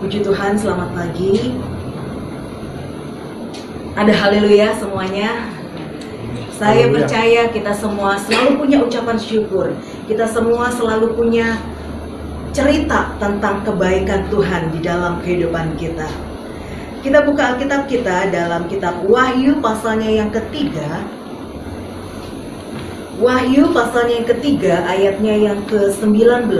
Puji Tuhan, selamat pagi. Ada haleluya semuanya. Saya percaya kita semua selalu punya ucapan syukur. Kita semua selalu punya cerita tentang kebaikan Tuhan di dalam kehidupan kita. Kita buka Alkitab kita dalam kitab Wahyu pasalnya yang ketiga. Wahyu pasalnya yang ketiga ayatnya yang ke-19.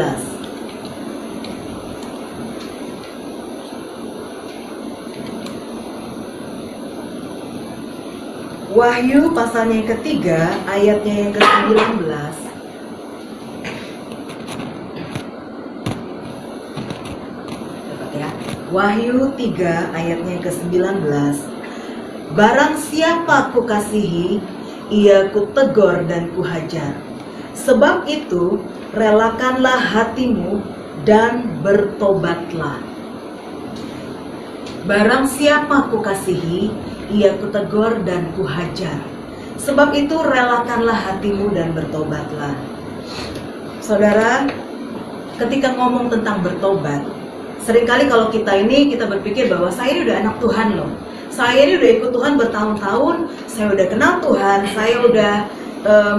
Wahyu pasalnya yang ketiga ayatnya yang ke-19. Wahyu 3 ayatnya yang ke-19. Barang siapa kukasihi, ia kutegur dan kuhajar. Sebab itu relakanlah hatimu dan bertobatlah. Barang siapa kukasihi, ia kutegur dan kuhajar. Sebab itu relakanlah hatimu dan bertobatlah. Saudara, ketika ngomong tentang bertobat, seringkali kalau kita berpikir bahwa saya ini udah anak Tuhan loh. Saya ini udah ikut Tuhan bertahun-tahun, saya udah kenal Tuhan, saya udah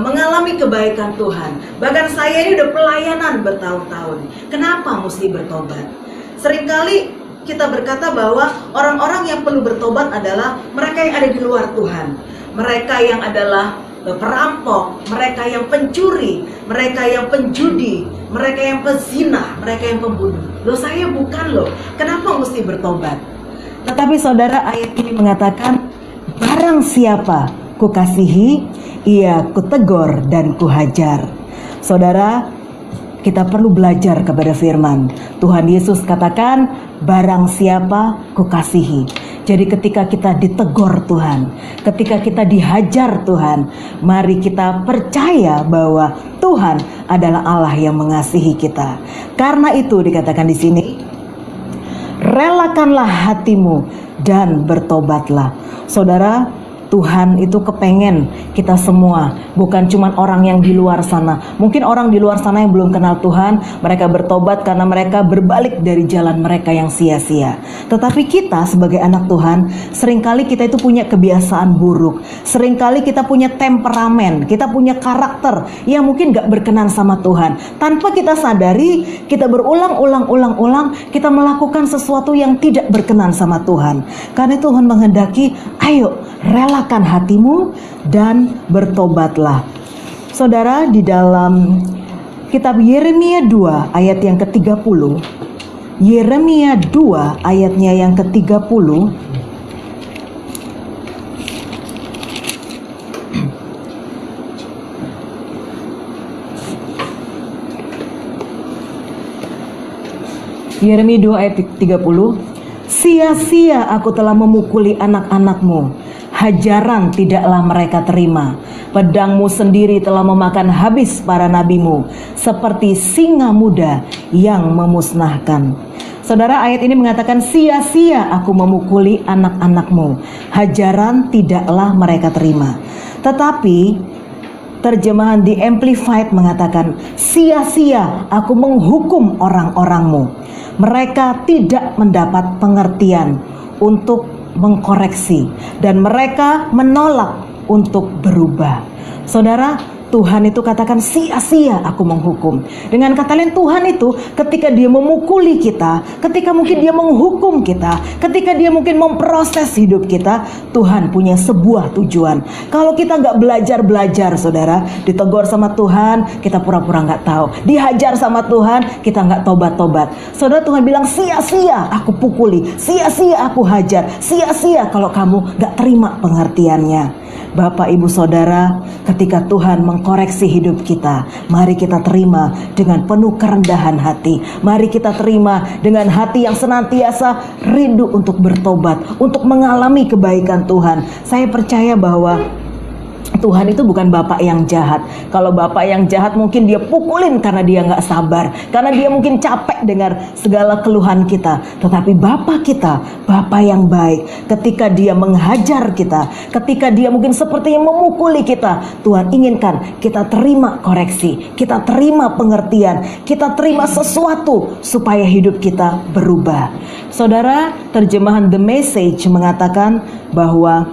mengalami kebaikan Tuhan. Bahkan saya ini udah pelayanan bertahun-tahun. Kenapa mesti bertobat? Seringkali kita berkata bahwa orang-orang yang perlu bertobat adalah mereka yang ada di luar Tuhan. Mereka yang adalah perampok, mereka yang pencuri, mereka yang penjudi, mereka yang pezina, mereka yang pembunuh. Loh, saya bukan loh. Kenapa mesti bertobat? Tetapi saudara, ayat ini mengatakan, barang siapa kukasihi, ia kutegur dan kuhajar. Saudara, kita perlu belajar kepada firman Tuhan Yesus katakan, barang siapa kukasihi. Jadi ketika kita ditegur Tuhan, ketika kita dihajar Tuhan, mari kita percaya bahwa Tuhan adalah Allah yang mengasihi kita. Karena itu dikatakan di sini, relakanlah hatimu dan bertobatlah. Saudara, Tuhan itu kepengen kita semua, bukan cuma orang yang di luar sana. Mungkin orang di luar sana yang belum kenal Tuhan, mereka bertobat karena mereka berbalik dari jalan mereka yang sia-sia. Tetapi kita sebagai anak Tuhan, seringkali kita itu punya kebiasaan buruk. Seringkali kita punya temperamen, kita punya karakter yang mungkin gak berkenan sama Tuhan. Tanpa kita sadari, kita berulang-ulang, kita melakukan sesuatu yang tidak berkenan sama Tuhan. Karena Tuhan menghendaki, ayo relakan hatimu dan bertobatlah. Saudara, di dalam kitab Yeremia 2 ayat yang ke-30, Yeremia 2 ayatnya yang ke-30, Yeremia 2 ayat 30, sia-sia aku telah memukuli anak-anakmu, hajaran tidaklah mereka terima. Pedangmu sendiri telah memakan habis para nabimu, seperti singa muda yang memusnahkan. Saudara, ayat ini mengatakan sia-sia aku memukuli anak-anakmu, hajaran tidaklah mereka terima. Tetapi terjemahan The Amplified mengatakan, sia-sia aku menghukum orang-orangmu. Mereka tidak mendapat pengertian untuk mengkoreksi dan mereka menolak untuk berubah. Saudara, Tuhan itu katakan sia-sia aku menghukum. Dengan kata lain, Tuhan itu ketika dia memukuli kita, ketika mungkin dia menghukum kita, ketika dia mungkin memproses hidup kita, Tuhan punya sebuah tujuan. Kalau kita gak belajar, saudara, ditegur sama Tuhan, kita pura-pura gak tahu. Dihajar sama Tuhan, kita gak tobat-tobat. Saudara, Tuhan bilang sia-sia aku pukuli, sia-sia aku hajar, sia-sia kalau kamu gak terima pengertiannya. Bapak, Ibu, Saudara, ketika Tuhan mengkoreksi hidup kita, mari kita terima dengan penuh kerendahan hati. Mari kita terima dengan hati yang senantiasa rindu untuk bertobat, untuk mengalami kebaikan Tuhan. Saya percaya bahwa Tuhan itu bukan bapak yang jahat. Kalau bapak yang jahat mungkin dia pukulin karena dia nggak sabar, karena dia mungkin capek dengar segala keluhan kita. Tetapi bapak kita, bapak yang baik. Ketika dia menghajar kita, ketika dia mungkin sepertinya memukuli kita, Tuhan inginkan kita terima koreksi, kita terima pengertian, kita terima sesuatu supaya hidup kita berubah. Saudara, terjemahan The Message mengatakan bahwa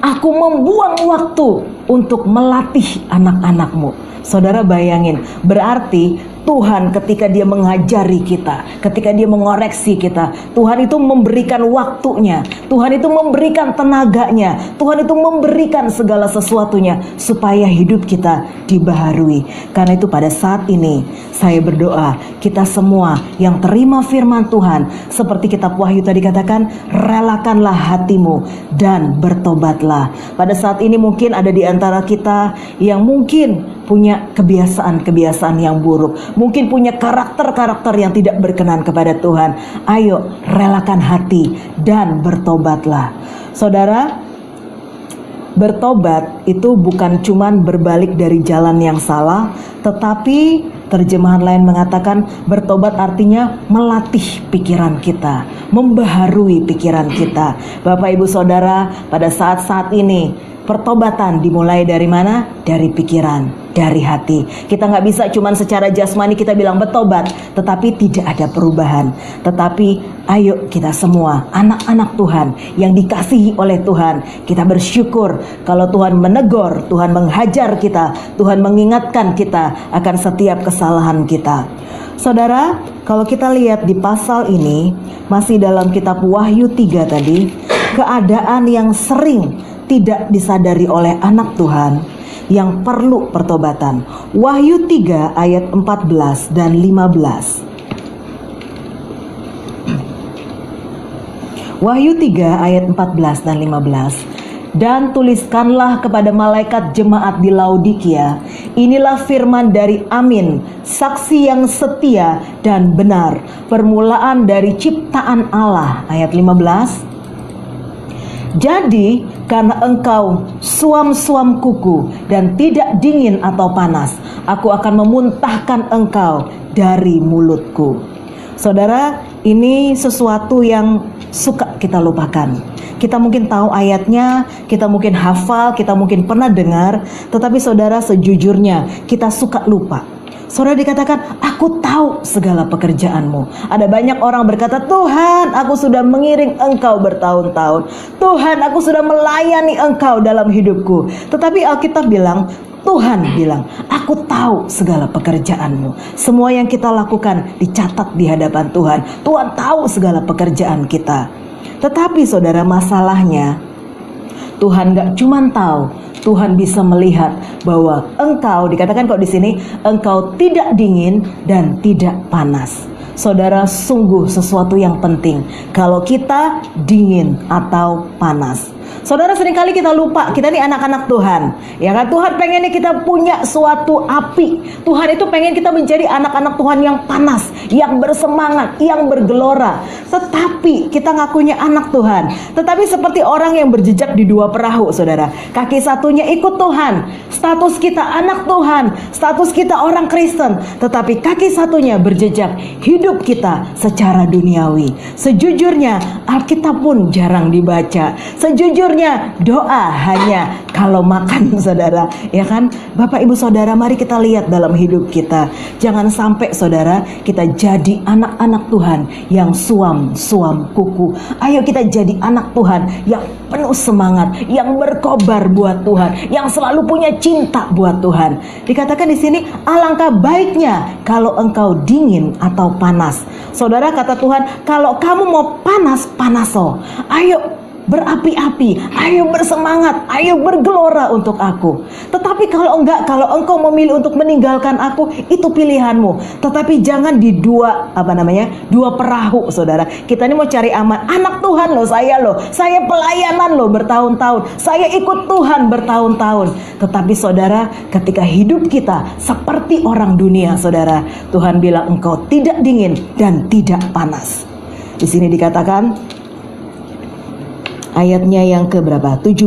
aku membuang waktu untuk melatih anak-anakmu. Saudara bayangin, berarti Tuhan ketika dia mengajari kita, ketika dia mengoreksi kita, Tuhan itu memberikan waktunya, Tuhan itu memberikan tenaganya, Tuhan itu memberikan segala sesuatunya supaya hidup kita dibaharui. Karena itu pada saat ini saya berdoa, kita semua yang terima firman Tuhan, seperti kitab Wahyu tadi katakan, relakanlah hatimu dan bertobatlah. Pada saat ini mungkin ada di antara kita yang mungkin punya kebiasaan-kebiasaan yang buruk, mungkin punya karakter-karakter yang tidak berkenan kepada Tuhan. Ayo relakan hati dan bertobatlah. Saudara, bertobat itu bukan cuman berbalik dari jalan yang salah, tetapi terjemahan lain mengatakan bertobat artinya melatih pikiran kita, membaharui pikiran kita. Bapak Ibu Saudara, pada saat-saat ini pertobatan dimulai dari mana? Dari pikiran, dari hati. Kita nggak bisa cuman secara jasmani kita bilang bertobat, tetapi tidak ada perubahan. Tetapi ayo kita semua, anak-anak Tuhan yang dikasihi oleh Tuhan, kita bersyukur kalau Tuhan menegur, Tuhan menghajar kita, Tuhan mengingatkan kita akan setiap kesalahan kita. Saudara, kalau kita lihat di pasal ini, masih dalam kitab Wahyu 3 tadi, keadaan yang sering tidak disadari oleh anak Tuhan yang perlu pertobatan. Wahyu 3 ayat 14 dan 15. Wahyu 3 ayat 14 dan 15. Dan tuliskanlah kepada malaikat jemaat di Laodikia, inilah firman dari Amin, saksi yang setia dan benar, permulaan dari ciptaan Allah. Ayat 15. Jadi karena engkau suam-suam kuku dan tidak dingin atau panas, aku akan memuntahkan engkau dari mulutku. Saudara, ini sesuatu yang suka kita lupakan. Kita mungkin tahu ayatnya, kita mungkin hafal, kita mungkin pernah dengar, tetapi saudara, sejujurnya kita suka lupa. Saudara, dikatakan, aku tahu segala pekerjaanmu. Ada banyak orang berkata, Tuhan, aku sudah mengiring engkau bertahun-tahun. Tuhan, aku sudah melayani engkau dalam hidupku. Tetapi Alkitab bilang, Tuhan bilang, aku tahu segala pekerjaanmu. Semua yang kita lakukan dicatat di hadapan Tuhan. Tuhan tahu segala pekerjaan kita. Tetapi saudara, masalahnya Tuhan gak cuma tahu, Tuhan bisa melihat bahwa engkau, dikatakan kok di sini, engkau tidak dingin dan tidak panas. Saudara, sungguh sesuatu yang penting kalau kita dingin atau panas. Saudara, seringkali kita lupa, kita ini anak-anak Tuhan, ya kan? Tuhan pengennya kita punya suatu api. Tuhan itu pengen kita menjadi anak-anak Tuhan yang panas, yang bersemangat, yang bergelora. Tetapi kita ngakunya anak Tuhan, tetapi seperti orang yang berjejak di dua perahu, saudara. Kaki satunya ikut Tuhan, status kita anak Tuhan, status kita orang Kristen, tetapi kaki satunya berjejak hidup kita secara duniawi. Sejujurnya Alkitab pun jarang dibaca. Sejujurnya doa hanya kalau makan, saudara, ya kan? Bapak Ibu Saudara, mari kita lihat dalam hidup kita. Jangan sampai saudara kita jadi anak-anak Tuhan yang suam-suam kuku. Ayo kita jadi anak Tuhan yang penuh semangat, yang berkobar buat Tuhan, yang selalu punya cinta buat Tuhan. Dikatakan di sini, alangkah baiknya kalau engkau dingin atau panas. Saudara, kata Tuhan, kalau kamu mau panas, panaso. Ayo berapi-api, ayo bersemangat, ayo bergelora untuk aku. Tetapi kalau enggak, kalau engkau memilih untuk meninggalkan aku, itu pilihanmu. Tetapi jangan di dua perahu, saudara. Kita ini mau cari aman, anak Tuhan loh, saya pelayanan loh bertahun-tahun, saya ikut Tuhan bertahun-tahun. Tetapi saudara, ketika hidup kita seperti orang dunia, saudara, Tuhan bilang engkau tidak dingin dan tidak panas. Di sini dikatakan ayatnya yang ke berapa? 16.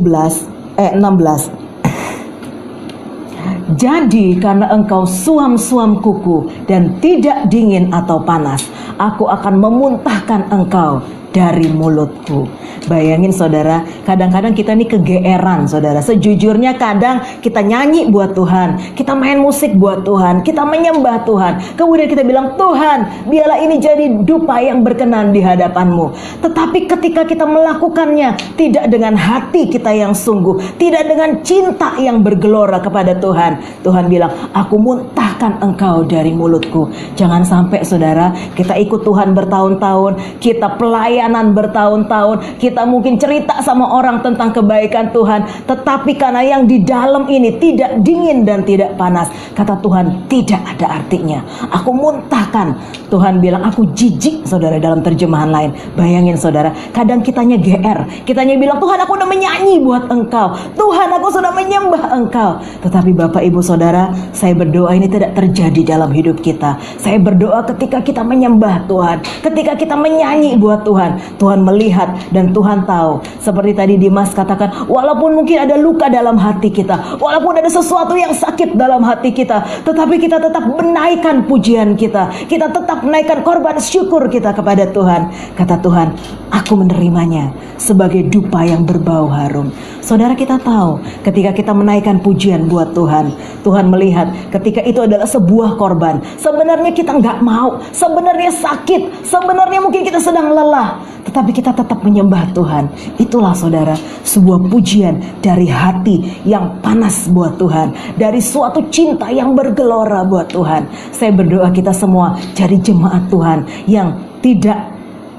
Jadi karena engkau suam-suam kuku dan tidak dingin atau panas, aku akan memuntahkan engkau dari mulutku. Bayangin saudara, kadang-kadang kita nih kegeeran saudara. Sejujurnya kadang kita nyanyi buat Tuhan, kita main musik buat Tuhan, kita menyembah Tuhan. Kemudian kita bilang, Tuhan biarlah ini jadi dupa yang berkenan di hadapan-Mu. Tetapi ketika kita melakukannya tidak dengan hati kita yang sungguh, tidak dengan cinta yang bergelora kepada Tuhan, Tuhan bilang, aku muntahkan engkau dari mulutku. Jangan sampai saudara, kita ikut Tuhan bertahun-tahun, kita pelayanan bertahun-tahun, kita mungkin cerita sama orang tentang kebaikan Tuhan, tetapi karena yang di dalam ini tidak dingin dan tidak panas, kata Tuhan, tidak ada artinya. Aku muntahkan. Tuhan bilang, aku jijik saudara, dalam terjemahan lain. Bayangin saudara, kadang kitanya GR, kitanya bilang, Tuhan aku udah menyanyi buat engkau, Tuhan aku sudah menyembah engkau. Tetapi Bapak Ibu Saudara, saya berdoa ini tidak terjadi dalam hidup kita. Saya berdoa ketika kita menyembah Tuhan, ketika kita menyanyi buat Tuhan, Tuhan melihat dan Tuhan tahu. Seperti tadi Dimas katakan, walaupun mungkin ada luka dalam hati kita, walaupun ada sesuatu yang sakit dalam hati kita, tetapi kita tetap menaikkan pujian kita, kita tetap menaikkan korban syukur kita kepada Tuhan. Kata Tuhan, aku menerimanya sebagai dupa yang berbau harum. Saudara, kita tahu ketika kita menaikkan pujian buat Tuhan, Tuhan melihat ketika itu adalah sebuah korban. Sebenarnya kita nggak mau, sebenarnya sakit, sebenarnya mungkin kita sedang lelah, tetapi kita tetap menyembah Tuhan. Itulah saudara, sebuah pujian dari hati yang panas buat Tuhan, dari suatu cinta yang bergelora buat Tuhan. Saya berdoa kita semua jadi jemaat Tuhan yang tidak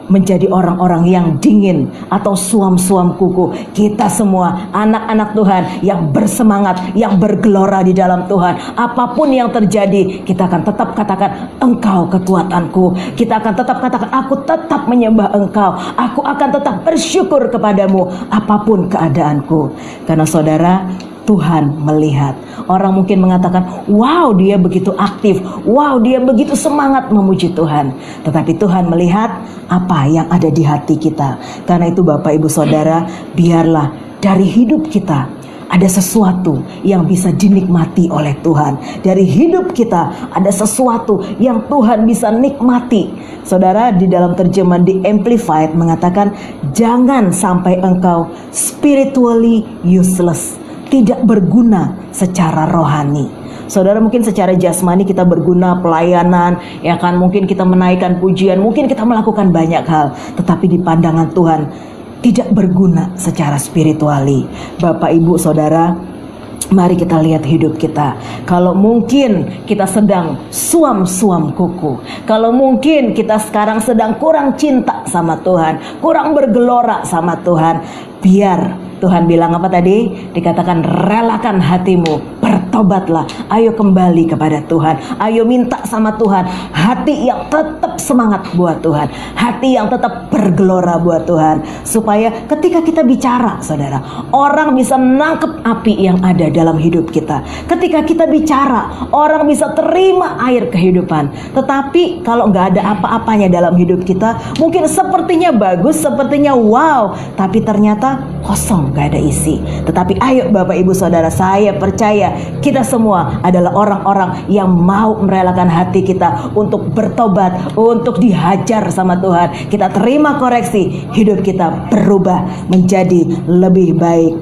menjadi orang-orang yang dingin atau suam-suam kuku. Kita semua anak-anak Tuhan yang bersemangat, yang bergelora di dalam Tuhan. Apapun yang terjadi, kita akan tetap katakan, Engkau kekuatanku. Kita akan tetap katakan, aku tetap menyembah Engkau. Aku akan tetap bersyukur kepadamu apapun keadaanku. Karena saudara, Tuhan melihat. Orang mungkin mengatakan, wow dia begitu aktif, wow dia begitu semangat memuji Tuhan. Tetapi Tuhan melihat apa yang ada di hati kita. Karena itu Bapak Ibu Saudara, biarlah dari hidup kita ada sesuatu yang bisa dinikmati oleh Tuhan. Dari hidup kita ada sesuatu yang Tuhan bisa nikmati. Saudara, di dalam terjemahan di Amplified mengatakan, jangan sampai engkau spiritually useless, tidak berguna secara rohani. Saudara, mungkin secara jasmani kita berguna, pelayanan, ya kan, mungkin kita menaikkan pujian, mungkin kita melakukan banyak hal, tetapi di pandangan Tuhan tidak berguna secara spirituali. Bapak Ibu Saudara, mari kita lihat hidup kita. Kalau mungkin kita sedang suam-suam kuku, kalau mungkin kita sekarang sedang kurang cinta sama Tuhan, kurang bergelora sama Tuhan, biar Tuhan bilang apa tadi? Dikatakan relakan hatimu, bertobatlah, ayo kembali kepada Tuhan, ayo minta sama Tuhan hati yang tetap semangat buat Tuhan, hati yang tetap bergelora buat Tuhan, supaya ketika kita bicara, saudara, orang bisa menangkap api yang ada dalam hidup kita. Ketika kita bicara, orang bisa terima air kehidupan. Tetapi kalau nggak ada apa-apanya dalam hidup kita, mungkin sepertinya bagus, sepertinya wow, tapi ternyata kosong, gak ada isi. Tetapi ayo Bapak Ibu Saudara, saya percaya kita semua adalah orang-orang yang mau merelakan hati kita untuk bertobat, untuk dihajar sama Tuhan. Kita terima koreksi, hidup kita berubah menjadi lebih baik.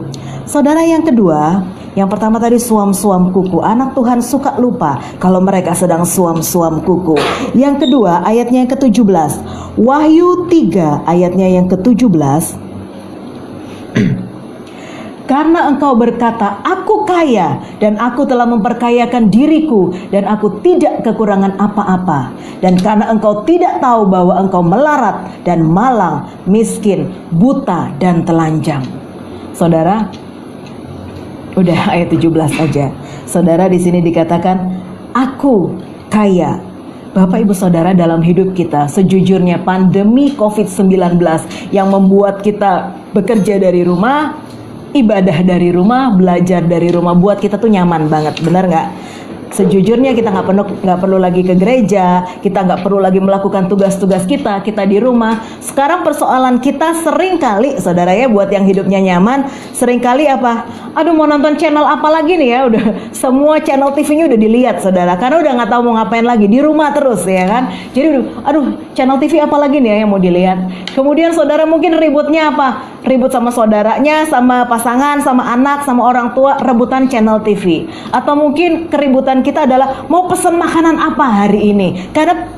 Saudara, yang kedua, yang pertama tadi suam-suam kuku. Anak Tuhan suka lupa kalau mereka sedang suam-suam kuku. Yang kedua, ayatnya yang ke-17. Wahyu 3 ayatnya yang ke-17. Karena engkau berkata, aku kaya dan aku telah memperkayakan diriku dan aku tidak kekurangan apa-apa. Dan karena engkau tidak tahu bahwa engkau melarat dan malang, miskin, buta dan telanjang. Saudara, udah ayat 17 aja. Saudara, di sini dikatakan, aku kaya. Bapak Ibu Saudara, dalam hidup kita, sejujurnya pandemi COVID-19 yang membuat kita bekerja dari rumah, ibadah dari rumah, belajar dari rumah, buat kita tuh nyaman banget, benar nggak? Sejujurnya kita nggak perlu lagi ke gereja, kita nggak perlu lagi melakukan tugas-tugas kita di rumah. Sekarang persoalan kita sering kali, saudara ya, buat yang hidupnya nyaman, sering kali apa? Aduh, mau nonton channel apa lagi nih ya? Udah semua channel TV-nya udah dilihat, saudara, karena udah nggak tahu mau ngapain lagi, di rumah terus ya kan. Jadi aduh, channel TV apa lagi nih ya yang mau dilihat? Kemudian saudara mungkin ributnya apa? Ribut sama saudaranya, sama pasangan, sama anak, sama orang tua, rebutan channel TV. Atau mungkin keributan kita adalah mau pesan makanan apa hari ini, karena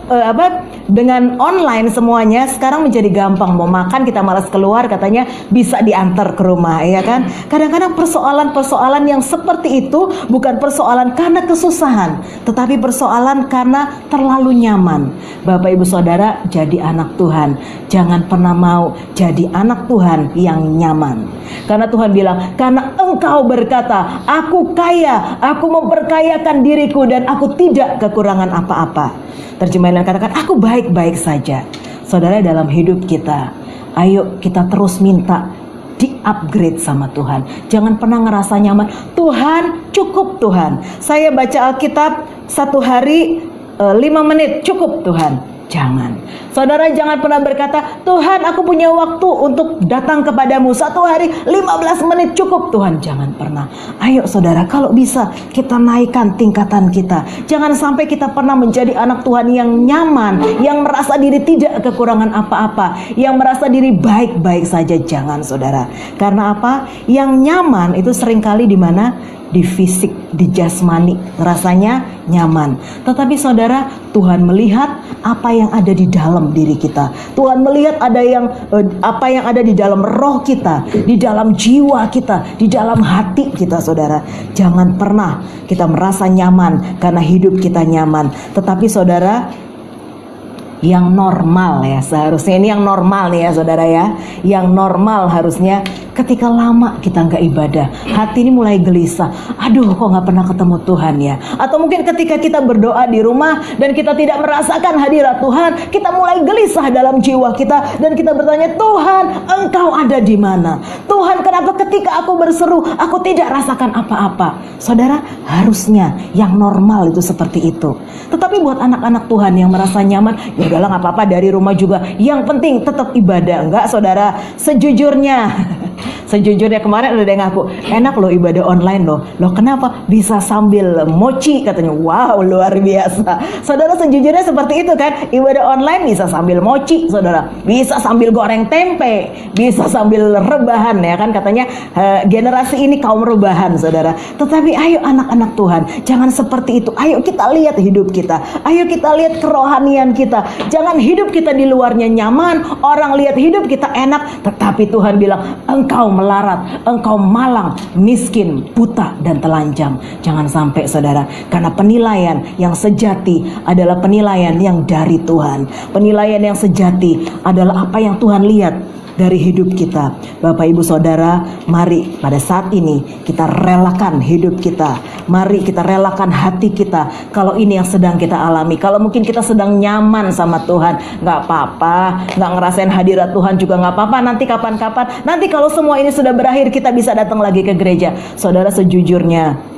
dengan online semuanya sekarang menjadi gampang. Mau makan kita malas keluar, katanya bisa diantar ke rumah, ya kan. Kadang-kadang persoalan yang seperti itu bukan persoalan karena kesusahan, tetapi persoalan karena terlalu nyaman. Bapak ibu saudara, jadi anak Tuhan, jangan pernah mau jadi anak Tuhan yang nyaman. Karena Tuhan bilang, karena engkau berkata, aku kaya, aku memperkayakan diriku dan aku tidak kekurangan apa-apa. Terjemahan lain katakan, aku baik-baik saja. Saudara, dalam hidup kita, ayo kita terus minta di-upgrade sama Tuhan. Jangan pernah ngerasa nyaman. Tuhan, cukup Tuhan. Saya baca Alkitab 1 hari 5 menit, cukup Tuhan. Jangan. Saudara jangan pernah berkata, Tuhan aku punya waktu untuk datang kepadamu 1 hari 15 menit cukup Tuhan. Jangan pernah. Ayo saudara, kalau bisa kita naikkan tingkatan kita. Jangan sampai kita pernah menjadi anak Tuhan yang nyaman, yang merasa diri tidak kekurangan apa-apa, yang merasa diri baik-baik saja. Jangan saudara. Karena apa? Yang nyaman itu seringkali di mana? Di fisik, di jasmani, rasanya nyaman. Tetapi saudara, Tuhan melihat apa yang ada di dalam diri kita. Tuhan melihat apa yang ada di dalam roh kita, di dalam jiwa kita, di dalam hati kita, saudara. Jangan pernah kita merasa nyaman karena hidup kita nyaman. Tetapi saudara, yang normal ya, seharusnya ini yang normal nih ya saudara ya. Yang normal harusnya ketika lama kita nggak ibadah, hati ini mulai gelisah. Aduh, kok nggak pernah ketemu Tuhan ya. Atau mungkin ketika kita berdoa di rumah dan kita tidak merasakan hadirat Tuhan, kita mulai gelisah dalam jiwa kita dan kita bertanya, Tuhan, Engkau ada di mana? Tuhan, kenapa ketika aku berseru aku tidak rasakan apa-apa? Saudara, harusnya yang normal itu seperti itu. Tetapi buat anak-anak Tuhan yang merasa nyaman, ya udahlah nggak apa-apa dari rumah juga. Yang penting tetap ibadah. Enggak saudara, Sejujurnya kemarin ada yang ngaku, enak loh ibadah online loh. Loh kenapa? Bisa sambil mochi katanya. Wow, luar biasa. Saudara, sejujurnya seperti itu kan. Ibadah online bisa sambil mochi saudara. Bisa sambil goreng tempe. Bisa sambil rebahan ya kan. Katanya generasi ini kaum rebahan saudara. Tetapi ayo anak-anak Tuhan, jangan seperti itu. Ayo kita lihat hidup kita. Ayo kita lihat kerohanian kita. Jangan hidup kita di luarnya nyaman. Orang lihat hidup kita enak. Tetapi Tuhan bilang, engkau melarat, engkau malang, miskin, buta, dan telanjang. Jangan sampai saudara, karena penilaian yang sejati adalah penilaian yang dari Tuhan. Penilaian yang sejati adalah apa yang Tuhan lihat dari hidup kita. Bapak ibu saudara, mari pada saat ini kita relakan hidup kita. Mari kita relakan hati kita. Kalau ini yang sedang kita alami, kalau mungkin kita sedang nyaman sama Tuhan, gak apa-apa. Gak ngerasain hadirat Tuhan juga gak apa-apa. Nanti kapan-kapan, nanti kalau semua ini sudah berakhir, kita bisa datang lagi ke gereja. Saudara, sejujurnya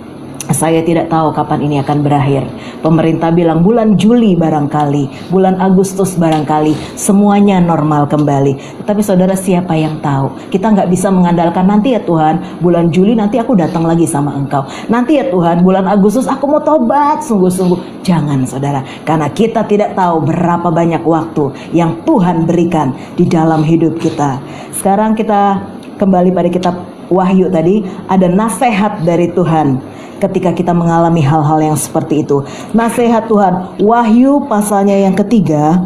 saya tidak tahu kapan ini akan berakhir. Pemerintah bilang bulan Juli barangkali, bulan Agustus barangkali, semuanya normal kembali. Tetapi saudara, siapa yang tahu? Kita nggak bisa mengandalkan nanti ya Tuhan, bulan Juli nanti aku datang lagi sama Engkau. Nanti ya Tuhan, bulan Agustus aku mau tobat sungguh-sungguh. Jangan saudara, karena kita tidak tahu berapa banyak waktu yang Tuhan berikan di dalam hidup kita. Sekarang kita kembali pada kitab Wahyu tadi, ada nasihat dari Tuhan ketika kita mengalami hal-hal yang seperti itu. Nasihat Tuhan, Wahyu pasalnya yang ketiga,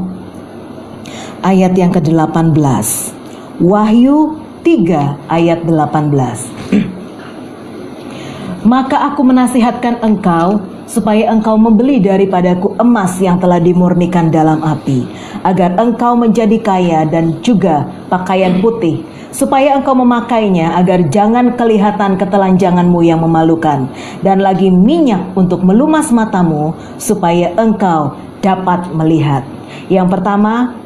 ayat yang ke-18. Wahyu 3 ayat 18. Maka aku menasihatkan engkau supaya engkau membeli daripadaku emas yang telah dimurnikan dalam api, agar engkau menjadi kaya, dan juga pakaian putih, supaya engkau memakainya, agar jangan kelihatan ketelanjanganmu yang memalukan, dan lagi minyak untuk melumas matamu, supaya engkau dapat melihat. Yang pertama,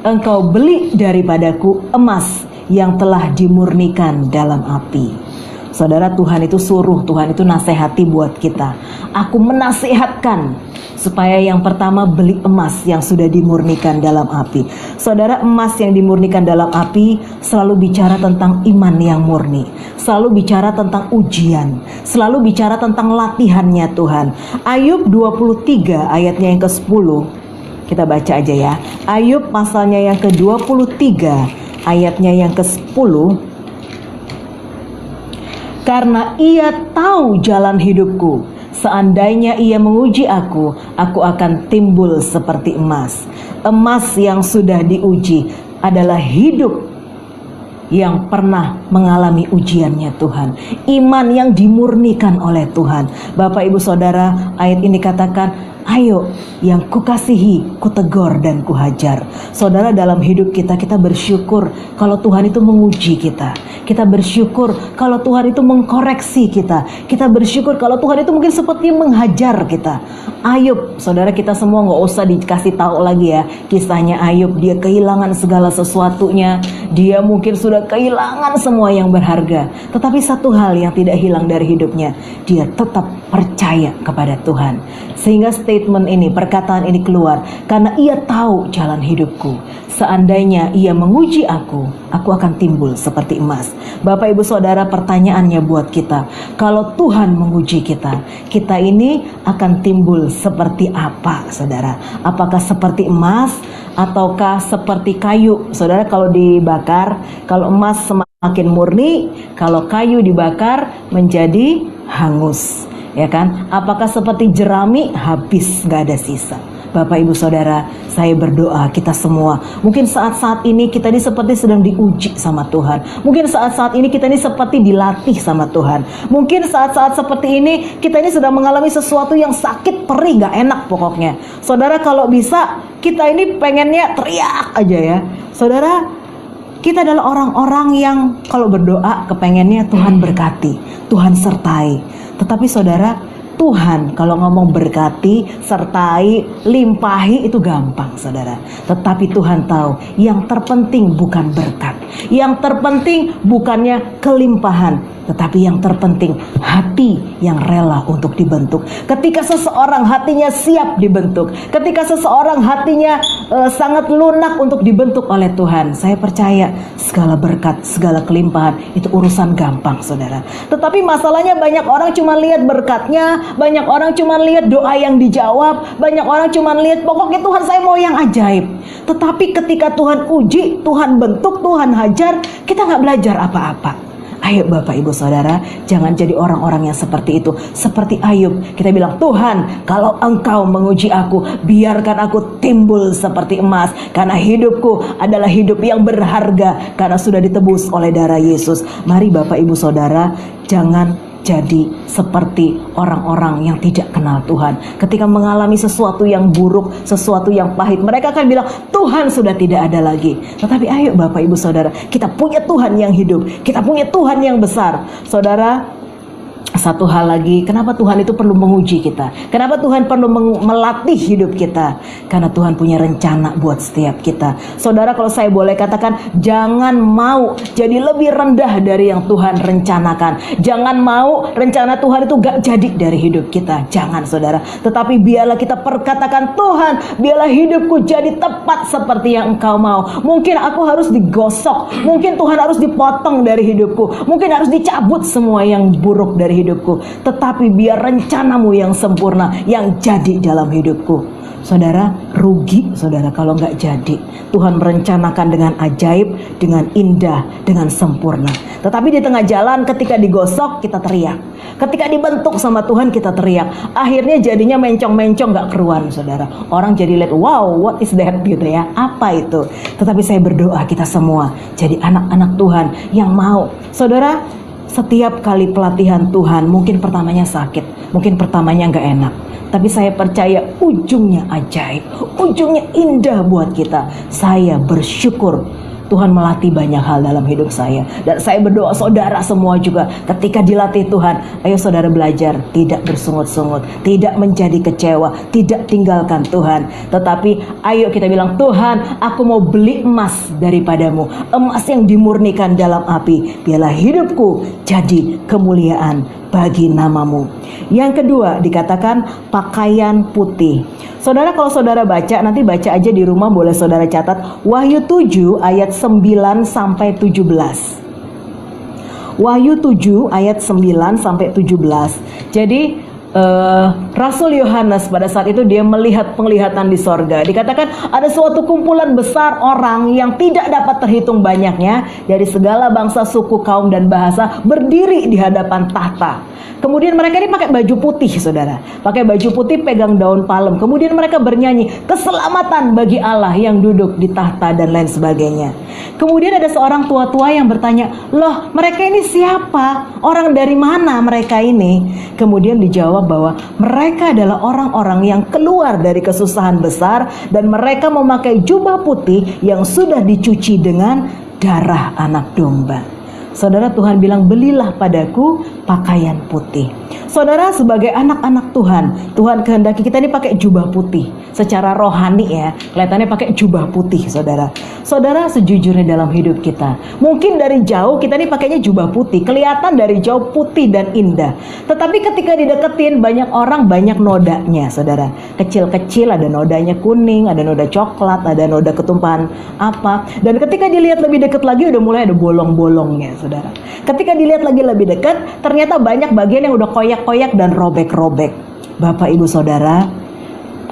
engkau beli daripadaku emas yang telah dimurnikan dalam api. Saudara, Tuhan itu suruh, Tuhan itu nasihati buat kita. Aku menasihatkan supaya yang pertama beli emas yang sudah dimurnikan dalam api. Saudara, emas yang dimurnikan dalam api selalu bicara tentang iman yang murni, selalu bicara tentang ujian, selalu bicara tentang latihannya Tuhan. Ayub 23 ayatnya yang ke-10, kita baca aja ya. Ayub pasalnya yang ke-23 ayatnya yang ke-10. Karena ia tahu jalan hidupku, seandainya ia menguji aku akan timbul seperti emas. Emas yang sudah diuji adalah hidup yang pernah mengalami ujiannya Tuhan. Iman yang dimurnikan oleh Tuhan. Bapak Ibu Saudara, ayat ini katakan, ayo yang kukasihi, kutegur dan kuhajar. Saudara, dalam hidup kita, kita bersyukur kalau Tuhan itu menguji kita. Kita bersyukur kalau Tuhan itu mengkoreksi kita. Kita bersyukur kalau Tuhan itu mungkin seperti menghajar kita. Ayub, saudara, kita semua gak usah dikasih tahu lagi ya kisahnya Ayub. Dia kehilangan segala sesuatunya. Dia mungkin sudah kehilangan semua yang berharga. Tetapi satu hal yang tidak hilang dari hidupnya, dia tetap percaya kepada Tuhan. Sehingga statement ini, perkataan ini keluar, karena ia tahu jalan hidupku, seandainya ia menguji aku akan timbul seperti emas. Bapak Ibu Saudara, pertanyaannya buat kita, kalau Tuhan menguji kita, kita ini akan timbul seperti apa, saudara? Apakah seperti emas ataukah seperti kayu? Saudara, kalau dibakar, kalau emas semakin murni, kalau kayu dibakar menjadi hangus. Ya kan? Apakah seperti jerami habis, gak ada sisa? Bapak Ibu Saudara, saya berdoa kita semua, mungkin saat-saat ini kita ini seperti sedang diuji sama Tuhan. Mungkin saat-saat ini kita ini seperti dilatih sama Tuhan. Mungkin saat-saat seperti ini kita ini sedang mengalami sesuatu yang sakit, perih, gak enak pokoknya. Saudara, kalau bisa kita ini pengennya teriak aja ya. Saudara, kita adalah orang-orang yang kalau berdoa kepengennya Tuhan berkati, Tuhan sertai. Tetapi saudara, Tuhan kalau ngomong berkati, sertai, limpahi itu gampang saudara. Tetapi Tuhan tahu yang terpenting bukan berkat, yang terpenting bukannya kelimpahan, tetapi yang terpenting hati yang rela untuk dibentuk. Ketika seseorang hatinya siap dibentuk, ketika seseorang hatinya sangat lunak untuk dibentuk oleh Tuhan, saya percaya segala berkat, segala kelimpahan itu urusan gampang saudara. Tetapi masalahnya banyak orang cuma lihat berkatnya, banyak orang cuma lihat doa yang dijawab, banyak orang cuma lihat pokoknya Tuhan saya mau yang ajaib. Tetapi ketika Tuhan uji, Tuhan bentuk, Tuhan hajar, kita gak belajar apa-apa. Ayo Bapak Ibu Saudara, jangan jadi orang-orang yang seperti itu. Seperti Ayub, kita bilang, Tuhan kalau Engkau menguji aku, biarkan aku timbul seperti emas. Karena hidupku adalah hidup yang berharga, karena sudah ditebus oleh darah Yesus. Mari Bapak Ibu Saudara, jangan jadi seperti orang-orang yang tidak kenal Tuhan. Ketika mengalami sesuatu yang buruk, sesuatu yang pahit, mereka akan bilang, Tuhan sudah tidak ada lagi. Tetapi ayo Bapak Ibu Saudara, kita punya Tuhan yang hidup, kita punya Tuhan yang besar. Saudara, satu hal lagi, kenapa Tuhan itu perlu menguji kita? Kenapa Tuhan perlu melatih hidup kita? Karena Tuhan punya rencana buat setiap kita. Saudara, kalau saya boleh katakan, jangan mau jadi lebih rendah dari yang Tuhan rencanakan. Jangan mau rencana Tuhan itu gak jadi dari hidup kita. Jangan saudara. Tetapi biarlah kita perkatakan, Tuhan, biarlah hidupku jadi tepat seperti yang Engkau mau. Mungkin aku harus digosok, mungkin Tuhan harus dipotong dari hidupku, mungkin harus dicabut semua yang buruk dari hidupku, tetapi biar rencanamu yang sempurna yang jadi dalam hidupku. Saudara, rugi saudara kalau nggak jadi. Tuhan merencanakan dengan ajaib, dengan indah, dengan sempurna. Tetapi di tengah jalan ketika digosok kita teriak, ketika dibentuk sama Tuhan kita teriak. Akhirnya jadinya mencong-mencong nggak keruan saudara. Orang jadi lihat, wow, what is that gitu ya, apa itu. Tetapi saya berdoa kita semua jadi anak-anak Tuhan yang mau. Saudara, setiap kali pelatihan Tuhan mungkin pertamanya sakit, mungkin pertamanya gak enak, tapi saya percaya ujungnya ajaib, ujungnya indah buat kita. Saya bersyukur Tuhan melatih banyak hal dalam hidup saya. Dan saya berdoa saudara semua juga ketika dilatih Tuhan, ayo saudara belajar tidak bersungut-sungut, tidak menjadi kecewa, tidak tinggalkan Tuhan. Tetapi ayo kita bilang, Tuhan, aku mau beli emas daripadamu, emas yang dimurnikan dalam api. Biarlah hidupku jadi kemuliaan bagi namamu. Yang kedua dikatakan pakaian putih. Saudara, kalau saudara baca, nanti baca aja di rumah, boleh saudara catat Wahyu 7 ayat 9 sampai 17. Wahyu 7 ayat 9 sampai 17. Jadi Rasul Yohanes pada saat itu dia melihat penglihatan di sorga. Dikatakan ada suatu kumpulan besar orang yang tidak dapat terhitung banyaknya, dari segala bangsa, suku, kaum, dan bahasa, berdiri di hadapan tahta. Kemudian mereka ini pakai baju putih, saudara. Pakai baju putih, pegang daun palem. Kemudian mereka bernyanyi, keselamatan bagi Allah yang duduk di tahta, dan lain sebagainya. Kemudian ada seorang tua-tua yang bertanya, loh mereka ini siapa? Orang dari mana mereka ini? Kemudian dijawab bahwa mereka adalah orang-orang yang keluar dari kesusahan besar, dan mereka memakai jubah putih yang sudah dicuci dengan darah anak domba. Saudara, Tuhan bilang, belilah padaku pakaian putih. Saudara, sebagai anak-anak Tuhan, Tuhan kehendaki kita ini pakai jubah putih. Secara rohani ya, kelihatannya pakai jubah putih, saudara. Saudara, sejujurnya dalam hidup kita, mungkin dari jauh kita ini pakainya jubah putih, kelihatan dari jauh putih dan indah. Tetapi ketika dideketin, banyak orang banyak nodanya, saudara. Kecil-kecil, ada nodanya kuning, ada noda coklat, ada noda ketumpahan apa. Dan ketika dilihat lebih dekat lagi, udah mulai ada bolong-bolongnya, saudara. Ketika dilihat lagi lebih dekat, ternyata banyak bagian yang udah koyak-koyak dan robek-robek. Bapak, Ibu, Saudara,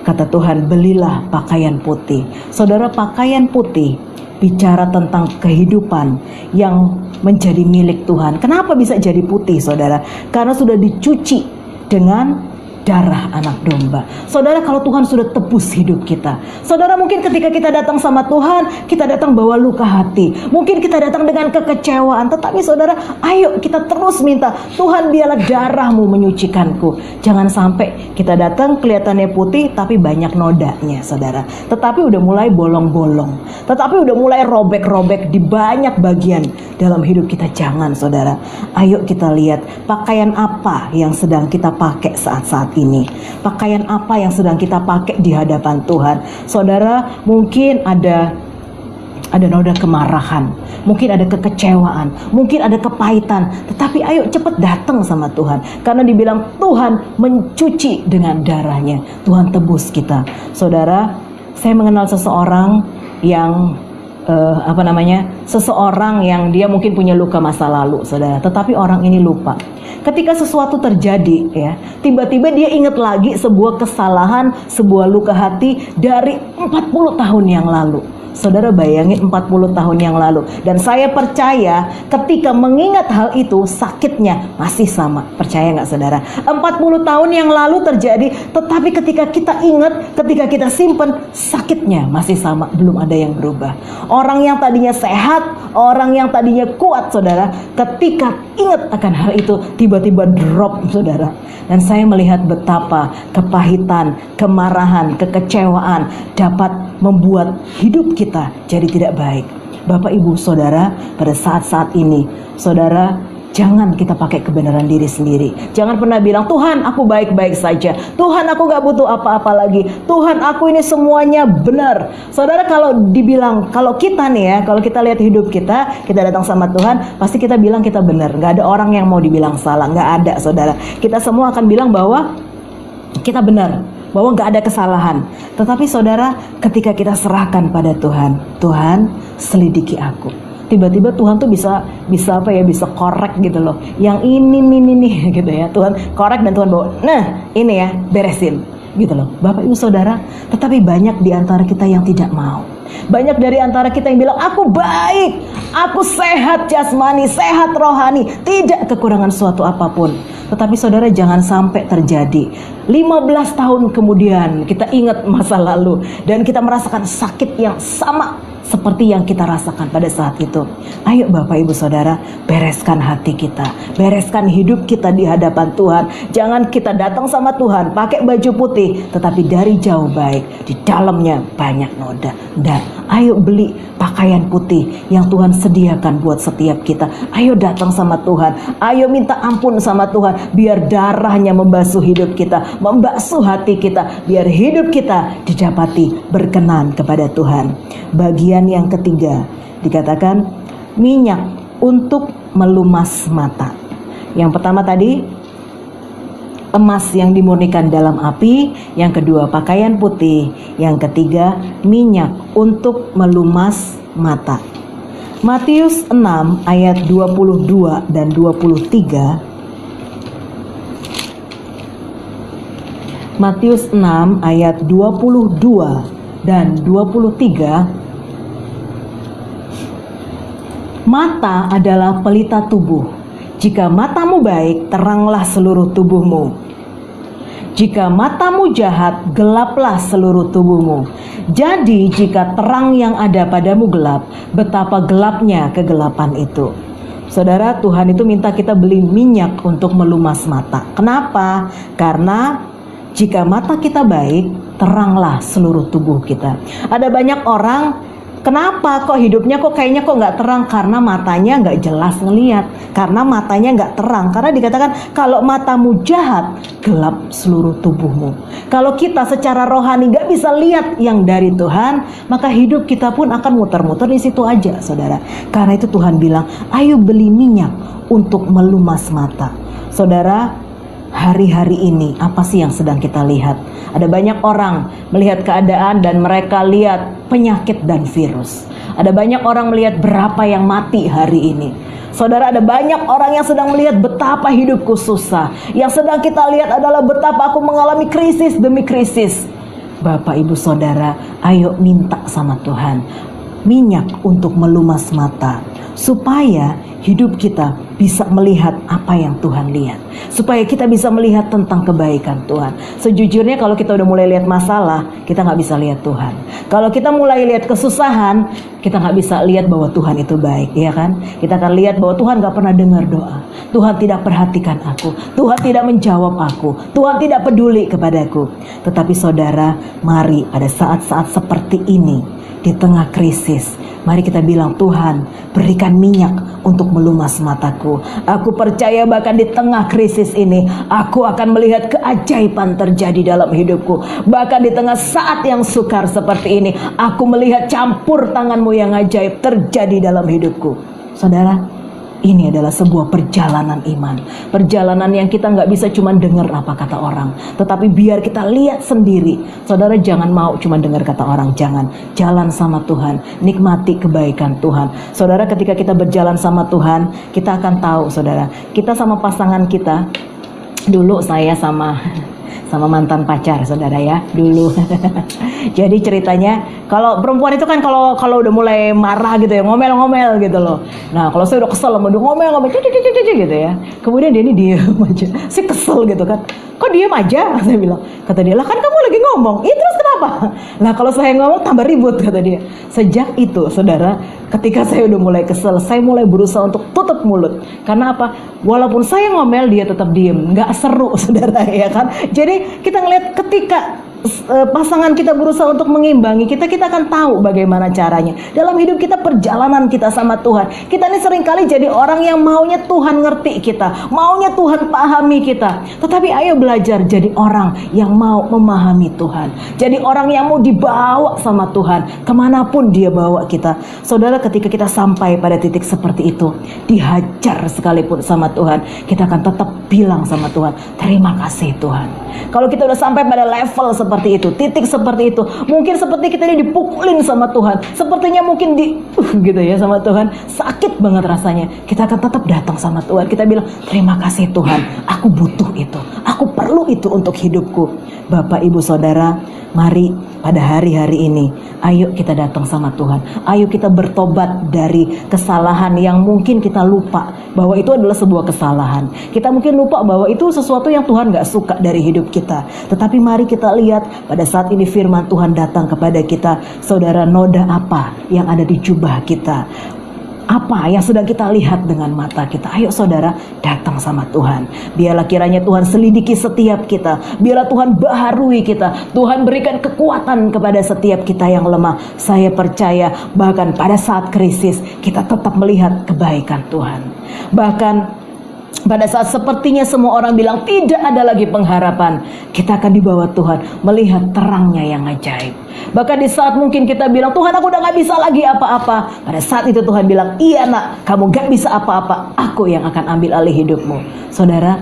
kata Tuhan, belilah pakaian putih. Saudara, pakaian putih bicara tentang kehidupan yang menjadi milik Tuhan. Kenapa bisa jadi putih, saudara? Karena sudah dicuci dengan darah anak domba. Saudara, kalau Tuhan sudah tebus hidup kita, saudara, mungkin ketika kita datang sama Tuhan, kita datang bawa luka hati, mungkin kita datang dengan kekecewaan, tetapi saudara, ayo kita terus minta, Tuhan, biarlah darahmu menyucikanku. Jangan sampai kita datang kelihatannya putih tapi banyak nodanya, saudara, tetapi udah mulai bolong-bolong, tetapi udah mulai robek-robek di banyak bagian dalam hidup kita. Jangan, saudara. Ayo kita lihat pakaian apa yang sedang kita pakai saat-saat ini. Pakaian apa yang sedang kita pakai di hadapan Tuhan. Saudara, mungkin ada noda kemarahan, mungkin ada kekecewaan, mungkin ada kepahitan, tetapi ayo cepat datang sama Tuhan, karena dibilang Tuhan mencuci dengan darahnya. Tuhan tebus kita. Saudara, saya mengenal seseorang yang seseorang yang dia mungkin punya luka masa lalu, saudara, tetapi orang ini lupa. Ketika sesuatu terjadi, ya, tiba-tiba dia ingat lagi sebuah kesalahan, sebuah luka hati dari 40 tahun yang lalu. Saudara, bayangin 40 tahun yang lalu. Dan saya percaya ketika mengingat hal itu, sakitnya masih sama. Percaya nggak, saudara? 40 tahun yang lalu terjadi, tetapi ketika kita ingat, ketika kita simpen, sakitnya masih sama. Belum ada yang berubah. Orang yang tadinya sehat, orang yang tadinya kuat, saudara, ketika ingat akan hal itu, tiba-tiba drop, saudara. Dan saya melihat betapa kepahitan, kemarahan, kekecewaan dapat membuat hidup kita jadi tidak baik. Bapak, Ibu, Saudara, pada saat-saat ini, saudara, jangan kita pakai kebenaran diri sendiri. Jangan pernah bilang, Tuhan, aku baik-baik saja. Tuhan, aku gak butuh apa-apa lagi. Tuhan, aku ini semuanya benar. Saudara, kalau dibilang, kalau kita nih ya, kalau kita lihat hidup kita datang sama Tuhan, pasti kita bilang kita benar. Gak ada orang yang mau dibilang salah. Gak ada, saudara. Kita semua akan bilang bahwa kita benar, bahwa gak ada kesalahan. Tetapi saudara, ketika kita serahkan pada Tuhan, Tuhan, selidiki aku. Tiba-tiba Tuhan tuh bisa korek gitu loh. Yang ini gitu ya. Tuhan korek dan Tuhan bawa, nah ini ya, beresin gitu loh. Bapak, Ibu, Saudara, tetapi banyak di antara kita yang tidak mau. Banyak dari antara kita yang bilang, aku baik, aku sehat jasmani, sehat rohani, tidak kekurangan suatu apapun. Tetapi saudara, jangan sampai terjadi 15 tahun kemudian kita ingat masa lalu dan kita merasakan sakit yang sama seperti yang kita rasakan pada saat itu. Ayo Bapak, Ibu, Saudara, bereskan hati kita, bereskan hidup kita di hadapan Tuhan. Jangan kita datang sama Tuhan pakai baju putih, tetapi dari jauh baik, di dalamnya banyak noda. Dan Ayo beli pakaian putih yang Tuhan sediakan buat setiap kita. Ayo datang sama Tuhan. Ayo minta ampun sama Tuhan. Biar darahnya membasuh hidup kita, membasuh hati kita. Biar hidup kita didapati berkenan kepada Tuhan. Bagian yang ketiga dikatakan minyak untuk melumas mata. Yang pertama tadi emas yang dimurnikan dalam api, yang kedua pakaian putih, yang ketiga minyak untuk melumas mata. Matius 6 ayat 22 dan 23. Matius 6 ayat 22 dan 23. Mata adalah pelita tubuh. Jika matamu baik, teranglah seluruh tubuhmu. Jika matamu jahat, gelaplah seluruh tubuhmu. Jadi jika terang yang ada padamu gelap, betapa gelapnya kegelapan itu. Saudara, Tuhan itu minta kita beli minyak untuk melumas mata. Kenapa? Karena jika mata kita baik, teranglah seluruh tubuh kita. Ada banyak orang, kenapa kok hidupnya kok kayaknya kok nggak terang? Karena matanya nggak jelas ngelihat. Karena matanya nggak terang. Karena dikatakan kalau matamu jahat, gelap seluruh tubuhmu. Kalau kita secara rohani nggak bisa lihat yang dari Tuhan, maka hidup kita pun akan muter-muter di situ aja, saudara. Karena itu Tuhan bilang, ayo beli minyak untuk melumas mata. Saudara, hari-hari ini apa sih yang sedang kita lihat? Ada banyak orang melihat keadaan dan mereka lihat penyakit dan virus. Ada banyak orang melihat berapa yang mati hari ini. Saudara, ada banyak orang yang sedang melihat betapa hidupku susah. Yang sedang kita lihat adalah betapa aku mengalami krisis demi krisis. Bapak, Ibu, Saudara, ayo minta sama Tuhan minyak untuk melumas mata, supaya hidup kita bisa melihat apa yang Tuhan lihat, supaya kita bisa melihat tentang kebaikan Tuhan. Sejujurnya kalau kita udah mulai lihat masalah, kita nggak bisa lihat Tuhan. Kalau kita mulai lihat kesusahan, kita nggak bisa lihat bahwa Tuhan itu baik, ya kan? Kita akan lihat bahwa Tuhan nggak pernah dengar doa, Tuhan tidak perhatikan aku, Tuhan tidak menjawab aku, Tuhan tidak peduli kepadaku. Tetapi saudara, mari pada saat-saat seperti ini, di tengah krisis, mari kita bilang, Tuhan, berikan minyak untuk melumas mataku. Aku percaya bahkan di tengah krisis ini, aku akan melihat keajaiban terjadi dalam hidupku. Bahkan di tengah saat yang sukar seperti ini, aku melihat campur tanganmu yang ajaib terjadi dalam hidupku. Saudara, ini adalah sebuah perjalanan iman. Perjalanan yang kita nggak bisa cuma dengar apa kata orang, tetapi biar kita lihat sendiri. Saudara, jangan mau cuma dengar kata orang, jangan. Jalan sama Tuhan, nikmati kebaikan Tuhan. Saudara, ketika kita berjalan sama Tuhan, kita akan tahu, saudara, kita sama pasangan kita. Dulu saya sama mantan pacar, saudara, ya, dulu. Jadi ceritanya, kalau perempuan itu kan kalau udah mulai marah gitu ya, ngomel-ngomel gitu loh. Nah, kalau saya udah kesel sama dia, ngomel-ngomel gitu ya. Kemudian dia ini diam aja. Saya kesel gitu kan. Kok diam aja? Saya bilang. Kata dia, lah kan kamu lagi ngomong. Terus kenapa? Lah kalau saya ngomong tambah ribut, kata dia. Sejak itu, saudara, ketika saya udah mulai kesel, saya mulai berusaha untuk tutup mulut. Karena apa? Walaupun saya ngomel, dia tetap diem. Nggak seru, saudara, ya kan? Jadi kita ngeliat ketika pasangan kita berusaha untuk mengimbangi kita akan tahu bagaimana caranya. Dalam hidup kita, perjalanan kita sama Tuhan, kita ini seringkali jadi orang yang maunya Tuhan ngerti kita, maunya Tuhan pahami kita. Tetapi ayo belajar jadi orang yang mau memahami Tuhan, jadi orang yang mau dibawa sama Tuhan kemanapun dia bawa kita. Saudara, ketika kita sampai pada titik seperti itu, dihajar sekalipun sama Tuhan, kita akan tetap bilang sama Tuhan, terima kasih Tuhan. Kalau kita udah sampai pada level seperti itu, titik seperti itu, mungkin seperti kita ini dipukulin sama Tuhan, sepertinya mungkin gitu ya sama Tuhan, sakit banget rasanya. Kita akan tetap datang sama Tuhan, kita bilang, terima kasih Tuhan, aku butuh itu, aku perlu itu untuk hidupku. Bapak, Ibu, Saudara, mari pada hari-hari ini, ayo kita datang sama Tuhan. Ayo kita bertobat dari kesalahan yang mungkin kita lupa bahwa itu adalah sebuah kesalahan. Kita mungkin lupa bahwa itu sesuatu yang Tuhan gak suka dari hidup kita. Tetapi mari kita lihat pada saat ini firman Tuhan datang kepada kita. Saudara, noda apa yang ada di jubah kita? apa yang sudah kita lihat dengan mata kita. Ayo saudara, datang sama Tuhan. Biarlah kiranya Tuhan selidiki setiap kita. Biarlah Tuhan baharui kita. Tuhan berikan kekuatan kepada setiap kita yang lemah. Saya percaya bahkan pada saat krisis kita tetap melihat kebaikan Tuhan. Bahkan pada saat sepertinya semua orang bilang tidak ada lagi pengharapan, kita akan dibawa Tuhan melihat terangnya yang ajaib. Bahkan di saat mungkin kita bilang, Tuhan aku udah gak bisa lagi apa-apa, pada saat itu Tuhan bilang, iya nak, kamu gak bisa apa-apa, aku yang akan ambil alih hidupmu. Saudara,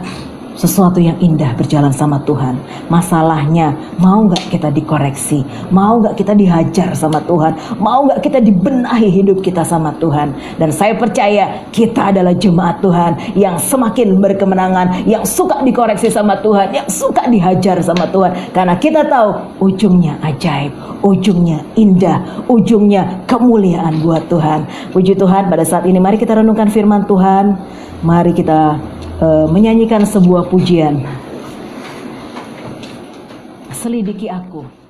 sesuatu yang indah berjalan sama Tuhan. Masalahnya, mau gak kita dikoreksi? Mau gak kita dihajar sama Tuhan? Mau gak kita dibenahi hidup kita sama Tuhan? Dan saya percaya kita adalah jemaat Tuhan yang semakin berkemenangan, yang suka dikoreksi sama Tuhan, yang suka dihajar sama Tuhan. Karena kita tahu ujungnya ajaib, ujungnya indah, ujungnya kemuliaan buat Tuhan. Puji Tuhan, pada saat ini mari kita renungkan firman Tuhan. Mari kita menyanyikan sebuah pujian. Selidiki aku.